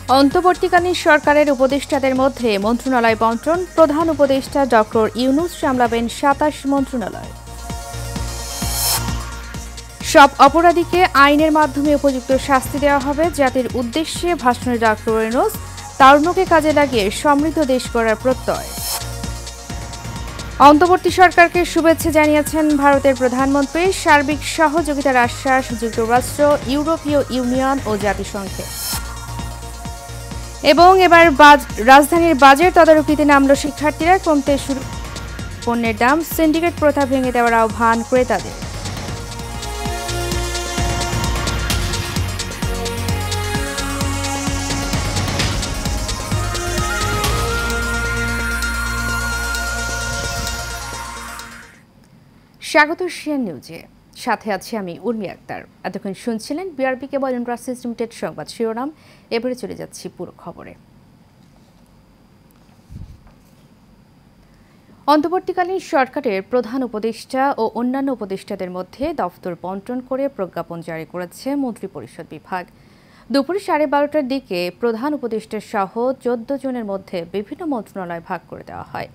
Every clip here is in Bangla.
অন্তর্বর্তীকালীন সরকারের উপদেষ্টাদের মধ্যে মন্ত্রণালয় বণ্টন। প্রধান উপদেষ্টা ডক্টর ইউনূস সামলাবেন ২৭ মন্ত্রণালয়। সব অপরাধীকে আইনের মাধ্যমে উপযুক্ত শাস্তি দেওয়া হবে জাতির উদ্দেশ্যে ভাষণে ডক্টর ইউনূস। তারুণ্যকে কাজে লাগিয়ে সমৃদ্ধ দেশ গড়ার প্রত্যয়। অন্তর্বর্তী সরকারকে শুভেচ্ছা জানিয়েছেন ভারতের প্রধানমন্ত্রী। সার্বিক সহযোগিতার আশ্বাস যুক্তরাষ্ট্র, ইউরোপীয় ইউনিয়ন ও জাতিসংঘে। এবং এবার রাজধানীর বাজেট তদারকিতে নামল শিক্ষার্থীরা। কমতে শুরু পণ্যের দাম, সিন্ডিকেট প্রথা ভেঙে দেওয়ার আহ্বান ক্রেতাদের। স্বাগত এশিয়ান নিউজে, সাথে আছি আমি উর্মি আক্তার। এতক্ষণ শুনছিলেন বিআরবি কেবল ইন্ডাস্ট্রিজ লিমিটেড সংবাদ শিরোনাম। এবারে চলে যাচ্ছি পুরো খবরে। অন্তর্বর্তীকালীন সরকারের প্রধান উপদেষ্টা ও অন্যান্য উপদেষ্টাদের মধ্যে দফতর বণ্টন করে প্রজ্ঞাপন জারি করেছে মন্ত্রিপরিষদ বিভাগ। দুপুর 12:30টার দিকে প্রধান উপদেষ্টা সহ 14 জনের মধ্যে বিভিন্ন মন্ত্রণালয় ভাগ করে দেওয়া হয়।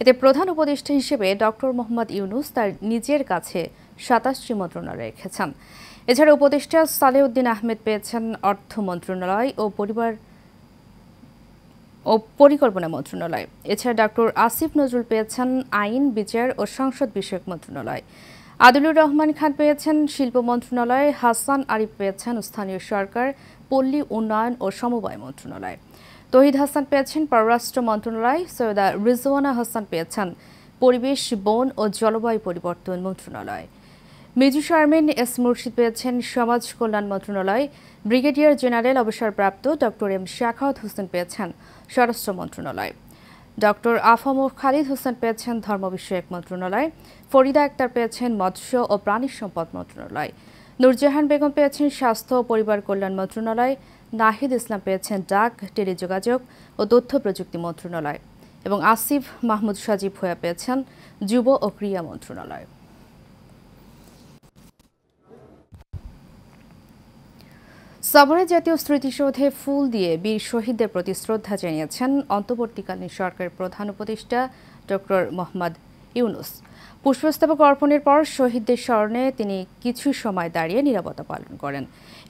এতে প্রধান উপদেষ্টা হিসেবে ডক্টর মোহাম্মদ ইউনূস তার নিজের কাছে ২৭টি মন্ত্রণালয় রেখেছেন। এছাড়া উপদেষ্টা সালেউদ্দিন আহমেদ পেয়েছেন অর্থ মন্ত্রণালয় ও পরিকল্পনা মন্ত্রণালয়। এছাড়া ডক্টর আসিফ নজরুল পেয়েছেন আইন, বিচার ও সংসদ বিষয়ক মন্ত্রণালয়। আদিলুর রহমান খান পেয়েছেন শিল্প মন্ত্রণালয়। হাসান আরিফ পেয়েছেন স্থানীয় সরকার, পল্লী উন্নয়ন ও সমবায় মন্ত্রণালয়। তহিদ হাসান পেয়েছেন পররাষ্ট্র মন্ত্রণালয়। সৈয়দা রিজওয়ানা হাসান পেয়েছেন পরিবেশ, বন ও জলবায়ু পরিবর্তন মন্ত্রণালয়। মিজু শারমিন এস মুর্শিদ পেয়েছেন সমাজ কল্যাণ মন্ত্রণালয়। ব্রিগেডিয়ার জেনারেল অবসরপ্রাপ্ত ডক্টর এম শাখাওয়াত হোসেন পেয়েছেন স্বরাষ্ট্র মন্ত্রণালয়। ডক্টর আফামুর খালিদ হোসেন পেয়েছেন ধর্ম বিষয়ক মন্ত্রণালয়। ফরিদা আক্তার পেয়েছেন মৎস্য ও প্রাণী সম্পদ মন্ত্রণালয়। নূরজাহান বেগম পেয়েছেন স্বাস্থ্য ও পরিবার কল্যাণ মন্ত্রণালয়। নাহিদ ইসলাম পেয়েছেন ডাক, টেলিযোগাযোগ ও তথ্য প্রযুক্তি মন্ত্রণালয়। এবং আসিফ মাহমুদ সাজিব ভূঁইয়া পেয়েছেন যুব ও ক্রীড়া মন্ত্রণালয়। সাভারে জাতীয় স্মৃতিসৌধে ফুল দিয়ে বীর শহীদদের প্রতি শ্রদ্ধা জানিয়েছেন অন্তর্বর্তীকালীন সরকারের প্রধান উপদেষ্টা ডক্টর মোহাম্মদ ইউনূস। পুষ্পস্তবক অর্পণের পর শহীদদের স্মরণে তিনি কিছু সময় দাঁড়িয়ে নীরবতা পালন করেন।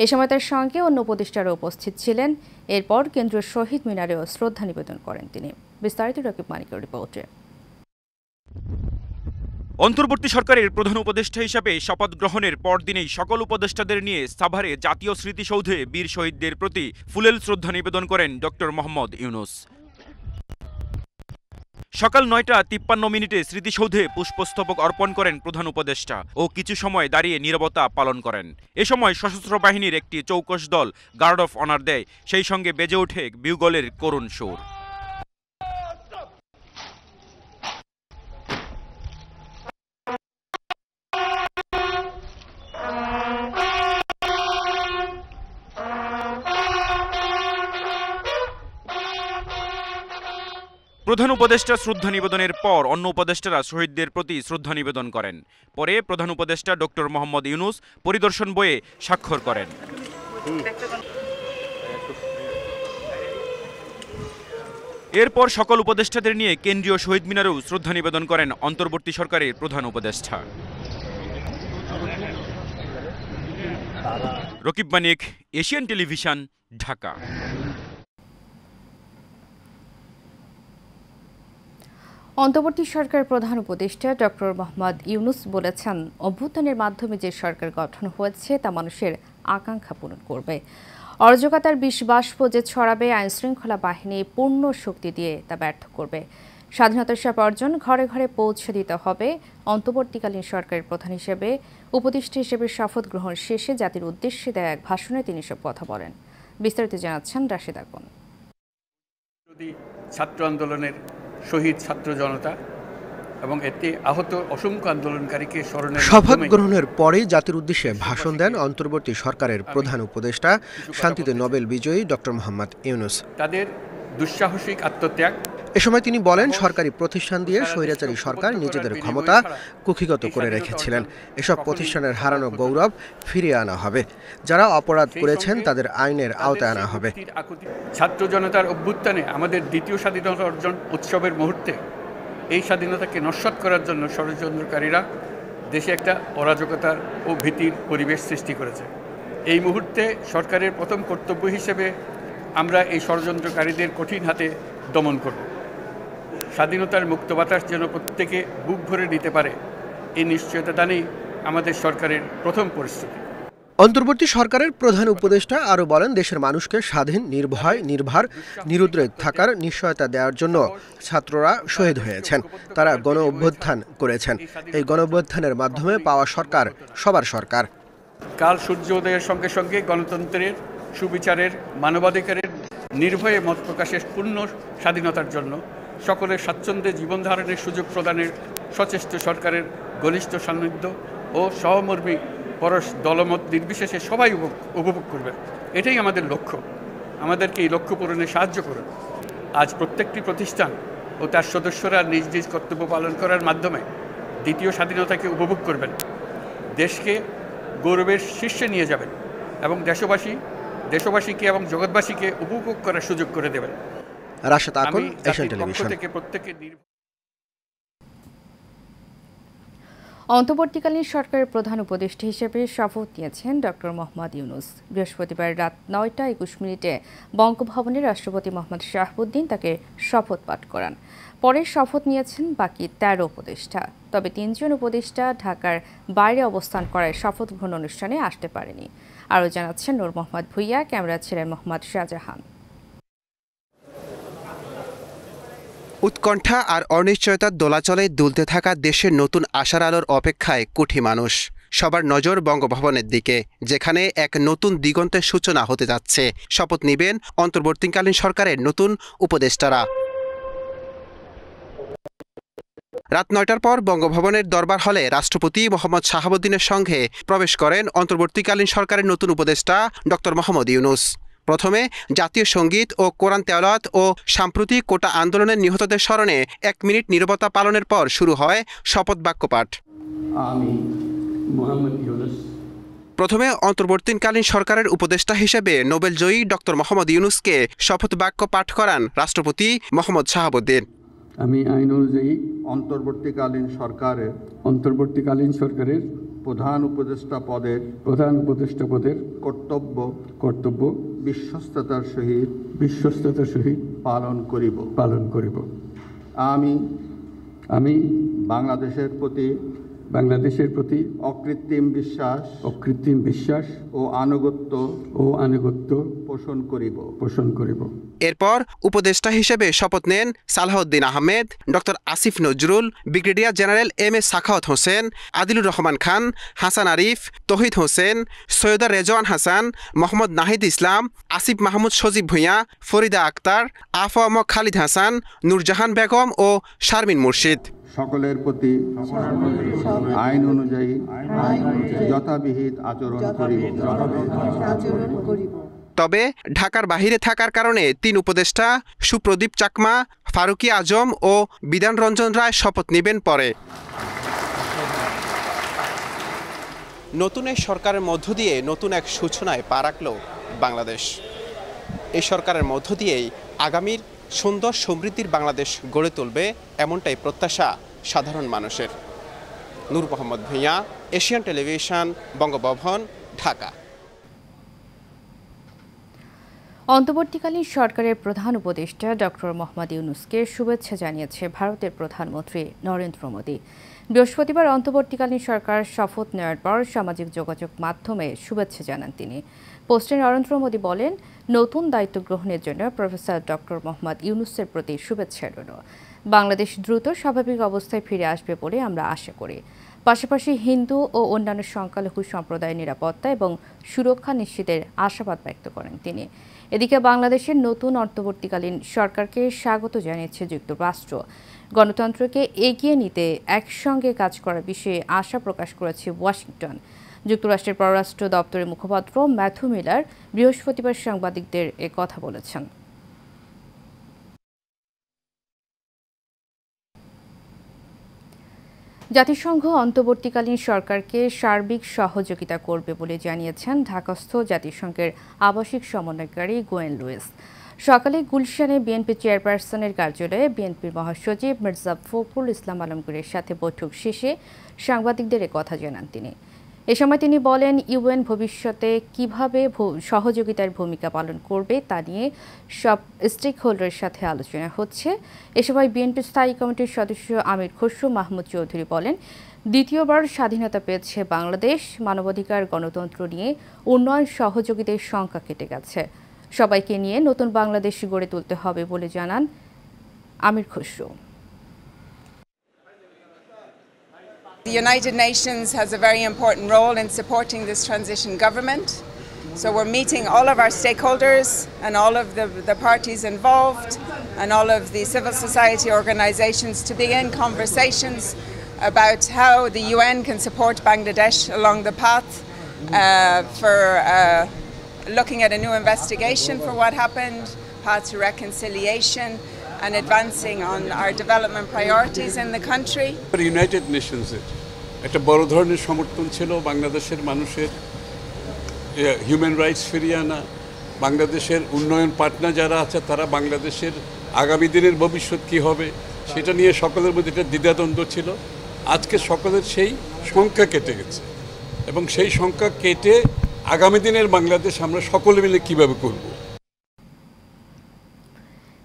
এ সময় তার সঙ্গে অন্য উপদেষ্টারা উপস্থিত ছিলেন। এরপর কেন্দ্রীয় শহীদ মিনারেও শ্রদ্ধা নিবেদন করেন তিনি। বিস্তারিত রকিব মানিকের রিপোর্টে। অন্তর্বর্তী সরকারের প্রধান উপদেষ্টা হিসাবে শপথ গ্রহণের পরদিনেই সকল উপদেষ্টাদের নিয়ে সাভারে জাতীয় স্মৃতিসৌধে বীর শহীদদের প্রতি ফুলেল শ্রদ্ধা নিবেদন করেন ডক্টর মোহাম্মদ ইউনূস। সকাল ৯টা ৫৩ স্মৃতিসৌধে পুষ্পস্তবক অর্পণ করেন প্রধান উপদেষ্টা ও কিছু সময় দাঁড়িয়ে নীরবতা পালন করেন। এ সময় সশস্ত্র বাহিনীর একটি চৌকস দল গার্ড অফ অনার দেয়। সেই সঙ্গে বেজে ওঠে বিউগলের করুণ সুর। প্রধান উপদেষ্টা শ্রদ্ধা নিবেদনের পর অন্য উপদেষ্টারা শহীদদের প্রতি শ্রদ্ধা নিবেদন করেন। পরে প্রধান উপদেষ্টা ডক্টর মোহাম্মদ ইউনূস পরিদর্শন বইয়ে স্বাক্ষর করেন। এরপর সকল উপদেষ্টাদের নিয়ে কেন্দ্রীয় শহীদ মিনারেও শ্রদ্ধা নিবেদন করেন অন্তর্বর্তী সরকারের প্রধান উপদেষ্টা। রকিব মানিক, এশিয়ান টেলিভিশন, ঢাকা। অন্তর্বর্তী সরকারের প্রধান উপদেষ্টা ডক্টর মোহাম্মদ ইউনূস বলেছেন, অভ্যুত্থানের মাধ্যমে যে সরকার গঠন হয়েছে তা মানুষের আকাঙ্ক্ষা পূরণ করবে। অরাজকতার বিষবাষ্প যে ছড়াবে, আইনশৃঙ্খলা বাহিনী পূর্ণ শক্তি দিয়ে তা ব্যর্থ করবে। স্বাধীনতার সব অর্জন ঘরে ঘরে পৌঁছে দিতে হবে। অন্তর্বর্তীকালীন সরকারের প্রধান হিসেবে উপদেষ্টা হিসেবে শপথ গ্রহণ শেষে জাতির উদ্দেশ্যে দেয়া এক ভাষণে তিনি সব কথা বলেন। বিস্তারিত জানাচ্ছেন রাশেদ আগুন। ছাত্র আন্দোলনের শহীদ ছাত্র জনতা এবং এতে আহত অসংখ্য আন্দোলনকারীকে স্মরণে শপথ গ্রহণের পরে জাতির উদ্দেশ্যে ভাষণ দেন অন্তর্বর্তী সরকারের প্রধান উপদেষ্টা শান্তিতে নোবেল বিজয়ী ডক্টর মোহাম্মদ ইউনূস। তাদের দুঃসাহসিক আত্মত্যাগ। এ সময় তিনি বলেন, সরকারি প্রতিষ্ঠান দিয়ে স্বৈরাচারী সরকার নিজেদের ক্ষমতা কুক্ষিগত করে রেখেছিলেন। এসব প্রতিষ্ঠানের হারানো গৌরব ফিরিয়ে আনা হবে। যারা অপরাধ করেছেন তাদের আইনের আওতায় আনা হবে। ছাত্র জনতার অভ্যুত্থানে আমাদের দ্বিতীয় স্বাধীনতা অর্জন উৎসবের মুহূর্তে এই স্বাধীনতাকে নস্যাৎ করার জন্য ষড়যন্ত্রকারীরা দেশে একটা অরাজকতার ও ভীতির পরিবেশ সৃষ্টি করেছে। এই মুহূর্তে সরকারের প্রথম কর্তব্য হিসেবে আমরা এই ষড়যন্ত্রকারীদের কঠিন হাতে দমন করব। স্বাধীনতার মুক্ত বাতাস যেন প্রত্যেকে বুক ভরে নিতে পারে, এই নিশ্চয়তা দানেই আমাদের সরকারের প্রথম পরিস্থিতি। অন্তর্বর্তী সরকারের প্রধান উপদেষ্টা আরও বলেন, দেশের মানুষকে স্বাধীন, নির্ভয়, নির্ভার, নিরুদ্বেগ থাকার নিশ্চয়তা দেওয়ার জন্য ছাত্ররা শহীদ হয়েছেন। তারা গণ অভ্যুত্থান করেছেন। এই গণ অভ্যুত্থানের মাধ্যমে পাওয়া সরকার সবার সরকার। কাল সূর্যোদয়ের সঙ্গে সঙ্গে গণতন্ত্রের, সুবিচারের, মানবাধিকারের নির্ভয়ে মত প্রকাশের পূর্ণ স্বাধীনতার জন্য সকলের স্বাচ্ছন্দ্যে জীবন ধারণের সুযোগ প্রদানের সচেষ্ট সরকারের ঘনিষ্ঠ সান্নিধ্য ও সহমর্মী পরশ দলমত নির্বিশেষে সবাই উপভোগ করবে। এটাই আমাদের লক্ষ্য। আমাদেরকে এই লক্ষ্য পূরণে সাহায্য করুন। আজ প্রত্যেকটি প্রতিষ্ঠান ও তার সদস্যরা নিজ নিজ কর্তব্য পালন করার মাধ্যমে দ্বিতীয় স্বাধীনতাকে উপভোগ করবেন, দেশকে গৌরবের শীর্ষে নিয়ে যাবেন এবং দেশবাসীকে এবং জগৎবাসীকে উপভোগ করার সুযোগ করে দেবেন। Rashed Akon, Asian television. অন্তর্বর্তীকালীন সরকারের প্রধান উপদেষ্টা হিসেবে শপথ নিয়েছেন ডক্টর মোহাম্মদ ইউনূস। বৃহস্পতিবার রাত 9টা 21 বঙ্গভবনে রাষ্ট্রপতি মোহাম্মদ শাহাবুদ্দিন তাকে শপথ পাঠ করান। পরে শপথ নিয়েছেন বাকি 13 উপদেষ্টা। তবে 3 জন উপদেষ্টা ঢাকার বাইরে অবস্থান করায় শপথ গ্রহণ অনুষ্ঠানে আসতে পারেনি। আরও জানাচ্ছেন নূর মোহাম্মদ ভুইয়া, ক্যামেরা ছিলেন মোহাম্মদ শাহজাহান। উৎকণ্ঠা আর অনিশ্চয়তার দোলাচলে দুলতে থাকা দেশের নতুন আশার আলোর অপেক্ষায় কোটি মানুষ। সবার নজর বঙ্গভবনের দিকে, যেখানে এক নতুন দিগন্তের সূচনা হতে যাচ্ছে। শপথ নেবেন অন্তর্বর্তীকালীন সরকারের নতুন উপদেষ্টারা। রাত 9টার পর বঙ্গভবনের দরবার হলে রাষ্ট্রপতি মোহাম্মদ শাহাবুদ্দিনের সঙ্গে প্রবেশ করেন অন্তর্বর্তীকালীন সরকারের নতুন উপদেষ্টা ডক্টর মোহাম্মদ ইউনূস। প্রথমে জাতীয় সঙ্গীত ও কোরআন তেলাওয়াত ও সাম্প্রতিক কোটা আন্দোলনের নিহতদের স্মরণে 1 মিনিট নীরবতা পালনের পর শুরু হয় শপথ বাক্য পাঠ। আমি মোহাম্মদ ইউনূস। প্রথমে অন্তর্বর্তীকালীন সরকারের উপদেষ্টা হিসেবে নোবেলজয়ী ডক্টর মোহাম্মদ ইউনূসকে শপথ বাক্য পাঠ করান রাষ্ট্রপতি মোহাম্মদ শাহাবুদ্দিন। আমি আইন অনুযায়ী অন্তর্বর্তীকালীন সরকারের প্রধান উপদেষ্টা পদের কর্তব্য বিশ্বস্ততার সহিত পালন করিব। আমি বাংলাদেশের প্রতি অকৃত্রিম বিশ্বাস ও আনুগত্য পোষণ করিব। এরপর উপদেষ্টা হিসেবে শপথ নেন Salahuddin Ahmed, doctor Asif Nazrul, brigadier general M A Sakhawat Hossain, Adilur Rahman Khan, Hasan Arif, Touhid Hossain, Syeda Rizwana Hasan, Mohammad Nahid Islam, Asif Mahmud Sajib Bhuiyan, Farida Akhter, AFM Khalid Hasan, Nurjahan Begum ও শারমিন মুর্শিদ। সকলের প্রতি আইন অনুযায়ী যথাবিহিত আচরণ করিব। তবে ঢাকার বাহিরে থাকার কারণে 3 উপদেষ্টা সুপ্রদীপ চাকমা, ফারুকি আজম ও বিধান রঞ্জন রায় শপথ নেবেন পরে। নতুন এই সরকারের মধ্য দিয়ে নতুন এক সূচনায় পা রাখল বাংলাদেশ। এই সরকারের মধ্য দিয়েই আগামীর সুন্দর সমৃদ্ধির বাংলাদেশ গড়ে তুলবে, এমনটাই প্রত্যাশা সাধারণ মানুষের। নূর মোহাম্মদ ভূঁইয়া, এশিয়ান টেলিভিশন, বঙ্গভবন, ঢাকা। অন্তর্বর্তীকালীন সরকারের প্রধান উপদেষ্টা ডক্টর মোহাম্মদ ইউনূসকে শুভেচ্ছা জানিয়েছে ভারতের প্রধানমন্ত্রী নরেন্দ্র মোদী। বৃহস্পতিবার অন্তর্বর্তীকালীন সরকার শপথ নেওয়ার পর সামাজিক যোগাযোগ মাধ্যমে শুভেচ্ছা জানান তিনি। পোস্টে নরেন্দ্র মোদী বলেন, নতুন দায়িত্ব গ্রহণের জন্য প্রফেসর ডক্টর মোহাম্মদ ইউনূসের প্রতি শুভেচ্ছা রইল। বাংলাদেশ দ্রুত স্বাভাবিক অবস্থায় ফিরে আসবে বলে আমরা আশা করি। পাশাপাশি হিন্দু ও অন্যান্য সংখ্যালঘু সম্প্রদায়ের নিরাপত্তা এবং সুরক্ষা নিশ্চিতের আশাবাদ ব্যক্ত করেন তিনি। এদিকে বাংলাদেশের নতুন অন্তর্বর্তীকালীন সরকারকে স্বাগত জানিয়েছে যুক্তরাষ্ট্র। গণতন্ত্রকে এগিয়ে নিতে একসঙ্গে কাজ করার বিষয়ে আশা প্রকাশ করেছে ওয়াশিংটন। যুক্তরাষ্ট্রের পররাষ্ট্র দপ্তরের মুখপাত্র ম্যাথু মিলার বৃহস্পতিবার সাংবাদিকদের কথা বলেছেন। জাতিসংঘ অন্তর্বর্তীকালীন সরকারকে সার্বিক সহযোগিতা করবে বলে জানিয়েছেন ঢাকাস্থ জাতিসংঘের আবাসিক সমন্বয়কারী গোয়েন লুইস। সকালে গুলশানে বিএনপি চেয়ারপারসনের কার্যালয়ে বিএনপির মহাসচিব মির্জা ফখরুল ইসলাম আলমগীরের সাথে বৈঠক শেষে সাংবাদিকদের কথা জানান তিনি। এ সময় তিনি বলেন, ইউএন ভবিষ্যতে কিভাবে সহযোগিতার ভূমিকা পালন করবে তা নিয়ে সব স্টেক হোল্ডারের সাথে আলোচনা হচ্ছে। এ সময় বিএনপি স্থায়ী কমিটির সদস্য আমির খসরু মাহমুদ চৌধুরী বলেন, দ্বিতীয়বার স্বাধীনতা পেয়েছে বাংলাদেশ, মানবাধিকার গণতন্ত্র নিয়ে উন্নয়ন সহযোগিতার সংখ্যা কেটে গেছে, সবাইকে নিয়ে নতুন বাংলাদেশ গড়ে তুলতে হবে বলে জানান আমির Khasru. The United Nations has a very important role in supporting this transition government. So we're meeting all of our stakeholders and all of the parties involved and all of the civil society organizations to begin conversations about how the UN can support Bangladesh along the path for looking at a new investigation for what happened, path to reconciliation and advancing on our development priorities in the country. United Nations একটা বড় ধরনের সমর্থন ছিল বাংলাদেশের মানুষের হিউম্যান রাইটস ফিরিয়ে আনা, বাংলাদেশের উন্নয়ন পার্টনার যারা আছে তারা বাংলাদেশের আগামী দিনের ভবিষ্যৎ কী হবে সেটা নিয়ে সকলের মধ্যে একটা দ্বিধাদ্বন্দ্ব ছিল। আজকে সকলের সেই সংখ্যা কেটে গেছে এবং সেই সংখ্যা কেটে আগামী দিনের বাংলাদেশ আমরা সকলে মিলে কীভাবে করব।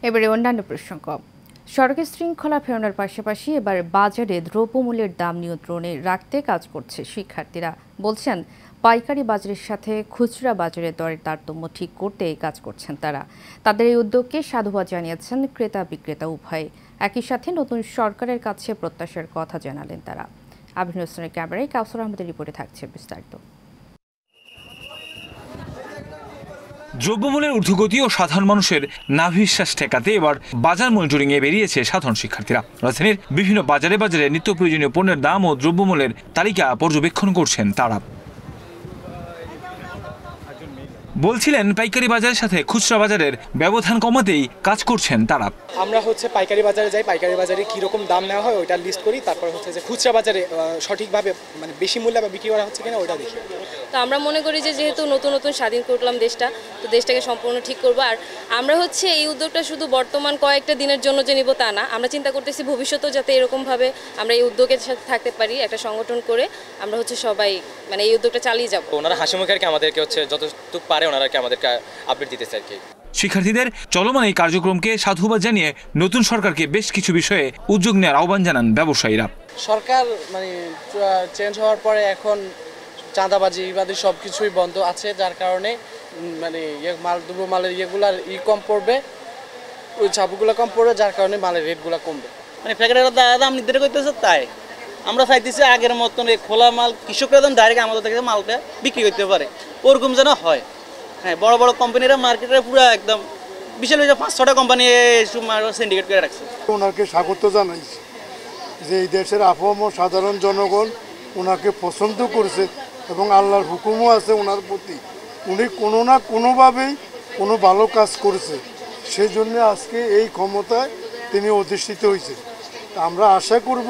এবারে অন্যান্য প্রসঙ্গ। সড়কে শৃঙ্খলা ফেরানোর পাশাপাশি এবার বাজারে দ্রব্যমূল্যের দাম নিয়ন্ত্রণে রাখতে কাজ করছে শিক্ষার্থীরা। বলছেন, পাইকারি বাজারের সাথে খুচরা বাজারের দরের তারতম্য ঠিক করতে কাজ করছেন তারা। তাদের এই উদ্যোগকে সাধুবাদ জানিয়েছেন ক্রেতা বিক্রেতা উভয়। একই সাথে নতুন সরকারের কাছে প্রত্যাশার কথা জানালেন তারা। আবির হোসেনের ক্যামেরায় কাউসার আহমেদের রিপোর্টে থাকছে বিস্তারিত। দ্রব্যমূল্যের ঊর্ধ্বগতি ও সাধারণ মানুষের নাভিশ্বাস ঠেকাতে এবার বাজার মনিটরিংয়ে বেরিয়েছে সাধারণ শিক্ষার্থীরা। রাজধানীর বিভিন্ন বাজারে বাজারে নিত্য প্রয়োজনীয় পণ্যের দাম ও দ্রব্যমূল্যের তালিকা পর্যবেক্ষণ করছেন তারা। বলছিলেন, পাইকারি বাজারের সাথে খুচরা বাজারের ব্যবধান কমাতেই কাজ করছেন তারা। আমরা পাইকারি বাজারে যাই, পাইকারি বাজারে কীরকম দাম নেওয়া হয় ওইটা লিস্ট করি, তারপর যে খুচরা বাজারে সঠিকভাবে মানে বেশি মূল্যে বা বিক্রি করা হচ্ছে কিনা ওইটা দেখি। তো আমরা মনে করি যে যেহেতু নতুন নতুন স্বাধীন করলাম দেশটা, তো দেশটাকে সম্পূর্ণ ঠিক করবো। আর আমরা এই উদ্যোগটা শুধু বর্তমান কয়েকটা দিনের জন্য যে নিব তা না, আমরা চিন্তা করতেছি ভবিষ্যতেও যাতে এরকমভাবে আমরা এই উদ্যোগের সাথে থাকতে পারি, একটা সংগঠন করে আমরা সবাই মানে এই উদ্যোগটা চালিয়ে যাবো। ওনারা হাসিমুখে আর কি আমাদেরকে যতটুকু পারে ওনারা আমাদেরকে আপডেট দিতেছে আর কি। শিক্ষার্থীদের চলমান এই কার্যক্রমকে সাধুবাদ জানিয়ে নতুন সরকারকে বেশ কিছু বিষয়ে উদ্যোগ নেওয়ার আহ্বান জানান ব্যবসায়ীরা। সরকার চেঞ্জ হওয়ার পরে এখন চাঁদাবাজি ইত্যাদি সব কিছুই বন্ধ আছে, যার কারণে মালের ইয়েগুলার কম পড়বে, ওই ছাপগুলো কম পড়বে, যার কারণে মালের রেটগুলো কমবে। প্যাকেটের দাম নির্ধারণ করতেছে, তাই আমরা চাইতেছি আগের মতন খোলা মাল কৃষকরা যেন ডাইরেক্ট আমাদের থেকে মালটা বিক্রি করতে পারে, ওরকম যেন হয়। হ্যাঁ, বড় বড় কোম্পানিরা মার্কেটে পুরো একদম বিশাল 5-6টা কোম্পানি সিন্ডিকেট করে রাখছে। ওনাকে স্বাগত জানাইছি যে এই দেশের আফম ও সাধারণ জনগণ ওনাকে পছন্দ করছে এবং আল্লাহর হুকুমও আছে ওনার প্রতি। উনি কোনো না কোনোভাবেই কোনো ভালো কাজ করছে, সেই জন্য আজকে এই ক্ষমতায় তিনি অধিষ্ঠিত হয়েছে। আমরা আশা করব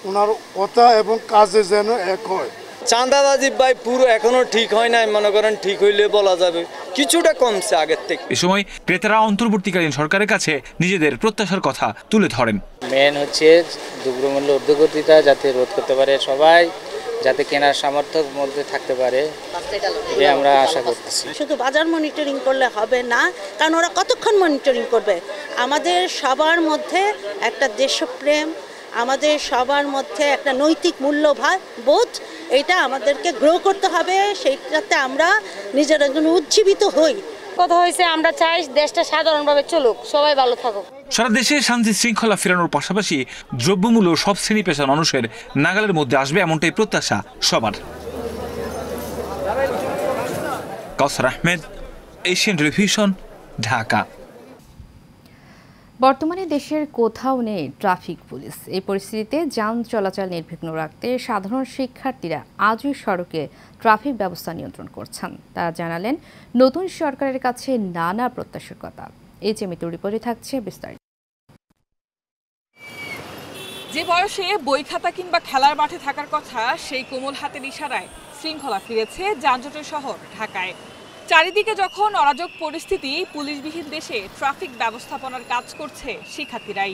ওনার কথা এবং কাজে যেন এক হয়। চাঁদাবাজি ভাই পুরো এখনো ঠিক হয় নাই, মনে করেন ঠিক হইলে বলা যাবে কিছুটা কমছে আগের থেকে। এ সময় ক্রেতারা অন্তর্বর্তীকালীন সরকারের কাছে নিজেদের প্রত্যাশার কথা তুলে ধরেন। মেন দ্রব্যমূল্য ঊর্ধ্বগতিটা যাতে রোধ করতে পারে সবাই, যাতে কেনার সামর্থ্যের মধ্যে থাকতে পারে, এটা আমরা আশা করতেছি। শুধু বাজার মনিটরিং করলে হবে না, কারণ ওরা কতক্ষণ মনিটরিং করবে। আমাদের সবার মধ্যে একটা দেশপ্রেম, আমাদের সবার মধ্যে একটা নৈতিক মূল্যবোধ, এটা আমাদেরকে গ্রো করতে হবে, সেইটাতে আমরা নিজেরা যেন উজ্জীবিত হই। কথা হয়েছে আমরা চাই দেশটা সাধারণভাবে চলুক, সবাই ভালো থাকুক। সারা দেশে শান্তি শৃঙ্খলা ফেরানোর পাশাপাশি দ্রব্যমূল্য সব শ্রেণী পেশার মানুষের নাগালের মধ্যে আসবে, এমনটাই প্রত্যাশা সবার। কাউসার আহমেদ, এশিয়ান টেলিভিশন, ঢাকা। বর্তমানে দেশের কোথাও নেই ট্রাফিক পুলিশ। এই পরিস্থিতিতে যান চলাচল নির্বিঘ্ন রাখতে সাধারণ শিক্ষার্থীরা আজই সড়কে ট্রাফিক ব্যবস্থা নিয়ন্ত্রণ করছেন। তারা জানালেন, নতুন সরকারের কাছে নানা প্রত্যাশার কথা। এই যে মিতুর রিপোর্টে থাকছে বিস্তারিত। যে বয়সে বই খাতা কিংবা খেলার মাঠে থাকার কথা সেই কোমল হাতের ইশারায় শৃঙ্খলা ফিরেছে যানজটের শহর ঢাকায়। চারিদিকে যখন অরাজক পরিস্থিতি, পুলিশবিহীন দেশে ট্রাফিক ব্যবস্থাপনার কাজ করছে শিক্ষার্থীরাই।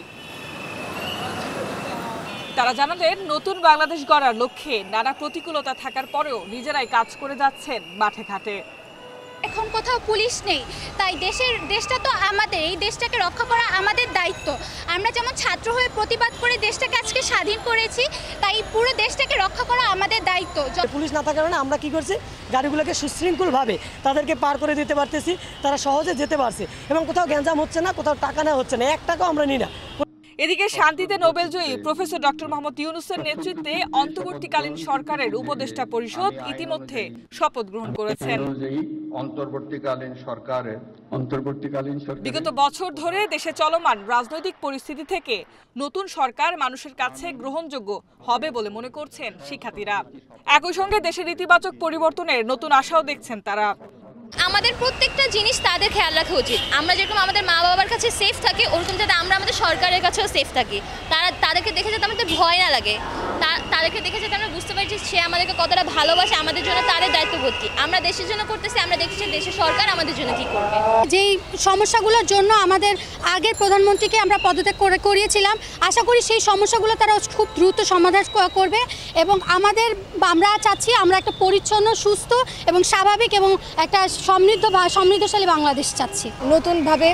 তারা জানালেন নতুন বাংলাদেশ গড়ার লক্ষ্যে নানা প্রতিকূলতা থাকার পরেও নিজেরাই কাজ করে যাচ্ছেন মাঠে ঘাটে। এখন কোথাও পুলিশ নেই, তাই দেশটা তো আমাদের, এই দেশটাকে রক্ষা করা আমাদের দায়িত্ব। আমরা যেমন ছাত্র হয়ে প্রতিবাদ করে দেশটাকে আজকে স্বাধীন করেছি, তাই পুরো দেশটাকে রক্ষা করা আমাদের দায়িত্ব। পুলিশ না থাকার কারণে আমরা কি করছি, গাড়িগুলোকে সুশৃঙ্খলভাবে তাদেরকে পার করে দিতে পারতেছি, তারা সহজে যেতে পারছে এবং কোথাও গ্যাঞ্জাম হচ্ছে না, কোথাও টাকা নেওয়া হচ্ছে না, 1 টাকাও আমরা নিই না। এদিকে শান্তিতে নোবেলজয়ী প্রফেসর ডক্টর মোহাম্মদ ইউনূসের নেতৃত্বে অন্তর্বর্তীকালীন সরকারের উপদেষ্টা পরিষদ ইতিমধ্যে শপথ গ্রহণ করেছেন। বিগত বছর ধরে দেশে চলমান রাজনৈতিক পরিস্থিতি থেকে নতুন সরকার মানুষের কাছে গ্রহণযোগ্য হবে বলে মনে করছেন শিক্ষার্থীরা। একই সঙ্গে দেশের ইতিবাচক পরিবর্তনের নতুন আশাও দেখছেন তারা। আমাদের প্রত্যেকটা জিনিস তাদের খেয়াল রাখা উচিত। আমরা যেরকম আমাদের মা বাবার কাছে সেফ থাকি, ওরকম যাতে আমরা আমাদের সরকারের কাছেও সেফ থাকি। তাদেরকে দেখে যাতে আমাদের ভয় না লাগে, তাদেরকে দেখে যাতে আমরা বুঝতে পারি যে সে আমাদেরকে কতটা ভালোবাসে, আমাদের জন্য তাদের দায়িত্ববোধ কি। আমরা দেশের জন্য করতেছি, আমরা দেখছি দেশের সরকার আমাদের জন্য কি করবে। যেই সমস্যাগুলোর জন্য আমাদের আগের প্রধানমন্ত্রীকে আমরা পদত্যাগ করিয়েছিলাম, আশা করি সেই সমস্যাগুলো তারা খুব দ্রুত সমাধান করবে এবং আমরা চাচ্ছি আমরা একটা পরিচ্ছন্ন, সুস্থ এবং স্বাভাবিক এবং একটা সমৃদ্ধশালী বাংলাদেশ চাচ্ছি। নতুনভাবে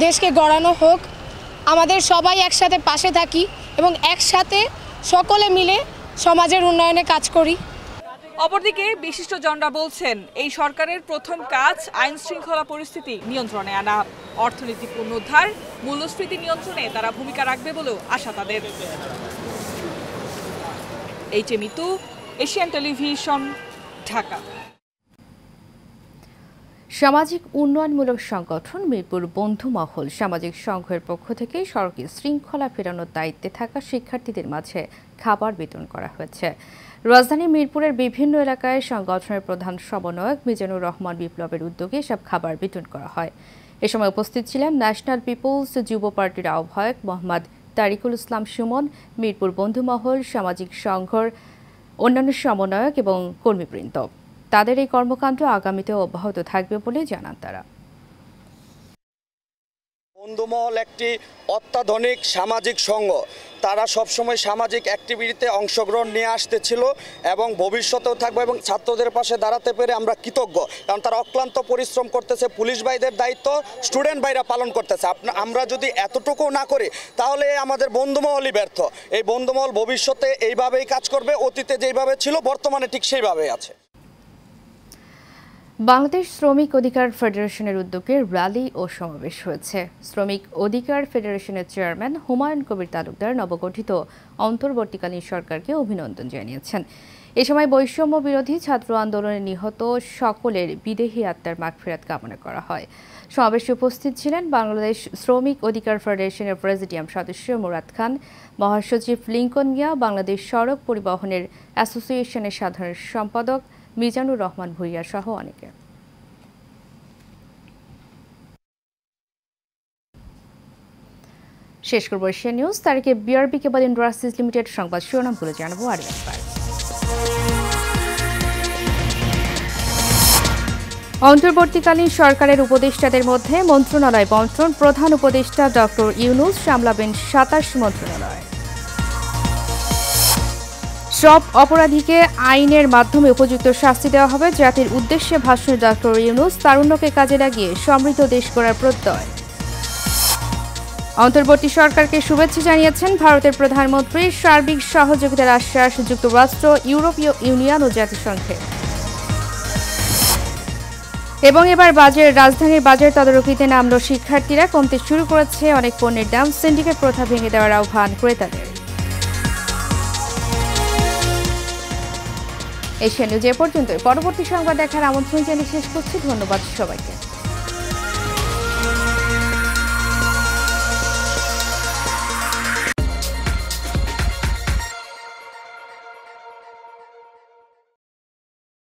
দেশকে গড়ানো হোক, আমাদের সবাই একসাথে পাশে থাকি এবং একসাথে সকলে মিলে সমাজের উন্নয়নে কাজ করি। অপরদিকে বিশিষ্টজনরা বলছেন এই সরকারের প্রথম কাজ আইন শৃঙ্খলা পরিস্থিতি নিয়ন্ত্রণে আনা, অর্থনীতি পুনরুদ্ধার, মূল্যস্ফীতি নিয়ন্ত্রণে তারা ভূমিকা রাখবে বলেও আশা তাদের। এইচএ মিতু, এশিয়ান টেলিভিশন, ঢাকা। সামাজিক উন্নয়নমূলক সংগঠন মিরপুর বন্ধু মহল সামাজিক সংঘের পক্ষ থেকে সড়কে শৃঙ্খলা ফেরানোর দায়িত্বে থাকা শিক্ষার্থীদের মাঝে খাবার বিতরণ করা হয়েছে। রাজধানী মিরপুরের বিভিন্ন এলাকায় সংগঠনের প্রধান সমন্বয়ক মিজানুর রহমান বিপ্লবের উদ্যোগে সব খাবার বিতরণ করা হয়। এ সময় উপস্থিত ছিলেন ন্যাশনাল পিপলস যুব পার্টির আহ্বায়ক মোহাম্মদ তারিকুল ইসলাম সুমন, মিরপুর বন্ধু মহল সামাজিক সংঘের অন্যান্য সমন্বয়ক এবং কর্মীবৃন্দ। তাদের এই কর্মকাণ্ড আগামীতেও অব্যাহত থাকবে বলে জানান তারা। বন্ধুমহল একটি অত্যাধুনিক সামাজিক সংঘ, তারা সবসময় সামাজিক অ্যাক্টিভিটিতে অংশগ্রহণ নিয়ে আসতেছিল এবং ভবিষ্যতেও থাকবে এবং ছাত্রদের পাশে দাঁড়াতে পেরে আমরা কৃতজ্ঞ, কারণ তারা অক্লান্ত পরিশ্রম করতেছে, পুলিশ ভাইদের দায়িত্ব স্টুডেন্ট ভাইরা পালন করতেছে। আমরা যদি এতটুকু না করি তাহলে আমাদের বন্ধুমহলই ব্যর্থ। এই বন্ধুমহল ভবিষ্যতে এইভাবেই কাজ করবে, অতীতে যেইভাবে ছিল বর্তমানে ঠিক সেইভাবেই আছে। বাংলাদেশ শ্রমিক অধিকার ফেডারেশনের উদ্যোগে র্যালি ও সমাবেশ হয়েছে। শ্রমিক অধিকার ফেডারেশনের চেয়ারম্যান হুমায়ুন কবির তালুকদার নবগঠিত অন্তর্বর্তীকালীন সরকারকে অভিনন্দন জানিয়েছেন। এ সময় বৈষম্য বিরোধী ছাত্র আন্দোলনে নিহত সকলের বিদেহী আত্মার মাগফিরাত কামনা করা হয়। সমাবেশে উপস্থিত ছিলেন বাংলাদেশ শ্রমিক অধিকার ফেডারেশনের প্রেসিডিয়াম সদস্য মুরাদ খান, মহাসচিব লিঙ্কন মিয়া, বাংলাদেশ সড়ক পরিবহনের অ্যাসোসিয়েশনের সাধারণ সম্পাদক মিজানুর রহমান ভূঁইয়া সহ অনেকে। শেষ করব এশিয়া নিউজ। তারিখে বিআরবি কেবল ইন্ডাস্ট্রিজ লিমিটেড সংবাদ শিরোনামগুলো জানাবো আর একবার। অন্তর্বর্তীকালীন সরকারের উপদেষ্টাদের মধ্যে মন্ত্রণালয় বন্টন, প্রধান উপদেষ্টা ডক্টর ইউনূস সামলাবেন ২৭ মন্ত্রণালয়। সব অপরাধীকে আইনের মাধ্যমে উপযুক্ত শাস্তি দেওয়া হবে, জাতির উদ্দেশ্যে ভাষণে ডক্টর ইউনূস। তারুণ্যকে কাজে লাগিয়ে সমৃদ্ধ দেশ গড়ার প্রত্যয়। অন্তর্বর্তী সরকারকে শুভেচ্ছা জানিয়েছেন ভারতের প্রধানমন্ত্রী। সার্বিক সহযোগিতার আশ্বাস যুক্তরাষ্ট্র, ইউরোপীয় ইউনিয়ন ও জাতিসংঘের। এবং এবার রাজধানীর বাজার তদারকিতে নামল শিক্ষার্থীরা। কমতে শুরু করেছে অনেক পণ্যের দাম। সিন্ডিকেট প্রথা ভেঙে দেওয়ার আহ্বান ক্রেতাদের। এশিয়া নিউজ এ পর্যন্তই। পরবর্তী সংবাদ দেখার আমন্ত্রণ জানিয়ে শেষ করছি। ধন্যবাদ সবাইকে।